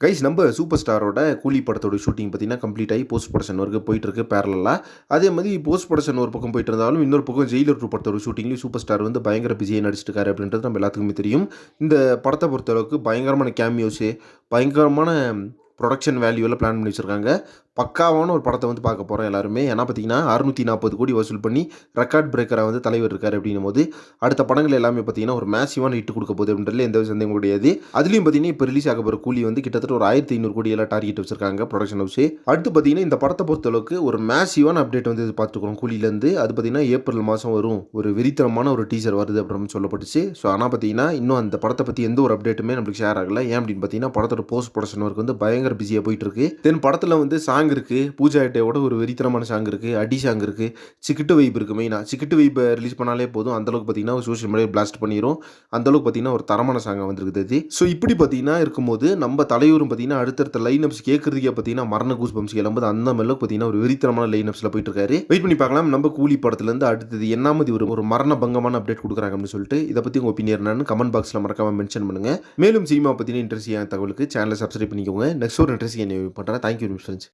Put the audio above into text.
Guys நம்ம super ஸ்டாரோட கூலி படத்தோட ஷூட்டிங் பார்த்தீங்கன்னா கம்ப்ளீட் ஆகி போஸ்ட் ப்ரொடக்ஷன் ஒர்க்கு போயிட்டு இருக்கு பேரலா. அதே மாதிரி போஸ்ட் ப்ரொடக்ஷன் ஒரு பக்கம் போயிட்டு இருந்தாலும் இன்னொரு பக்கம் ஜெயிலர் 2 படத்தோட ஷூட்டிங்லேயும் சூப்பர் ஸ்டார் வந்து பயங்கர பிஸியாக நடிச்சிட்டு இருக்காரு அப்படின்றது நம்ம எல்லாத்துக்குமே தெரியும். இந்த படத்தை பொறுத்தளவுக்கு பயங்கரமான கேமியோஸு, பயங்கரமான ப்ரொடக்ஷன் வேல்யூவில் பிளான் பண்ணி வச்சுருக்காங்க. பக்காவான ஒரு படத்தை வந்து பார்க்க போகிறோம் எல்லாருமே. ஏன்னா பார்த்தீங்கன்னா 640 கோடி வசூல் பண்ணி ரெக்கார்ட் பிரேக்கராக வந்து தலைவர் இருக்கார் அப்படின்னும் போது அடுத்த படங்கள் எல்லாமே பார்த்தீங்கன்னா ஒரு மேசிவான ஹிட் கொடுக்க போகுது அப்படின்றதுல எந்த சந்தேகம் கிடையாது. அதுலேயும் பார்த்தீங்கன்னா இப்போ ரிலீஸ் ஆக போகிற கூலி வந்து கிட்டத்தட்ட ஒரு 1500 கோடியெல்லாம் டார்கெட் வச்சிருக்காங்க ப்ரொடக்ஷன் ஹவுஸ். அடுத்து பார்த்தீங்கன்னா இந்த படத்தை பொறுத்தளவுக்கு ஒரு மேசிவான அப்டேட் வந்து பார்த்துக்கிறோம் கூலியிலேருந்து. அது பார்த்தீங்கன்னா ஏப்ரல் மாதம் வரும். ஒரு வெறித்தனமான ஒரு டீசர் வருது அப்படின்னு சொல்லப்பட்டுச்சு. ஸோ ஆனால் பார்த்தீங்கன்னா இன்னும் அந்த படத்தை பற்றி எந்த ஒரு அப்டேட்டுமே நம்மளுக்கு ஷேர் ஆகலை. ஏன் அப்படின்னு பார்த்தீங்கன்னா படத்தோட போஸ்ட் ப்ரொடக்ஷன் ஒர்க் வந்து பயங்கர பிஸியாக போயிட்டு இருக்கு. தென் படத்தில் வந்து சாங் இருக்குது, பூஜா ஹெக்டேவோட ஒரு வெறித்தனமான சாங் இருக்குது, அடி சாங் இருக்குது, சிக்கிட்டு வைப் இருக்குது. மெயினாக சிக்கிட்டு வைப்பை ரிலீஸ் பண்ணாலே போதும், அந்தளவுக்கு பார்த்தீங்கன்னா சோஷியல் மீடியா பிளாஸ்ட் பண்ணிடும். அந்தளவுக்கு பார்த்தீங்கன்னா ஒரு தரமான சாங்காக வந்துருக்குது அது. ஸோ இப்படி பார்த்தீங்கன்னா இருக்கும்போது நம்ம தலைவரும் பார்த்தீங்கன்னா அடுத்தடுத்த லைனப்ஸ் கேட்கறதுக்கே பார்த்தீங்கன்னா மரண கூஸ் பம்ஸ் கிளம்புது. அந்த மாதிரிலாம் பார்த்தீங்கன்னா ஒரு வெறித்தனமான லைனப்ஸில் போயிட்டு இருக்காரு. வெயிட் பண்ணி பார்க்கலாம் நம்ம கூலி படத்துலேருந்து அடுத்தது என்னாமது ஒரு மரண பங்கமான அப்டேட் கொடுக்குறாங்க அப்படின்னு சொல்லிட்டு. இதை பற்றி உங்கள் ஒப்பீனியன் என்னன்னு கமெண்ட் பாக்ஸில் மறக்காம மென்ஷன் பண்ணுங்கள். மேலும் சினிமா பற்றின இன்ட்ரெஸ்டிங்கான தகவலுக்கு சேனலை சப்ஸ்கிரைப் பண்ணிக்கோங்க. நெக்ஸ்ட் ஒரு இன்ட்ரெஸ்டிங் பண்ணுறேன். Thank you friends.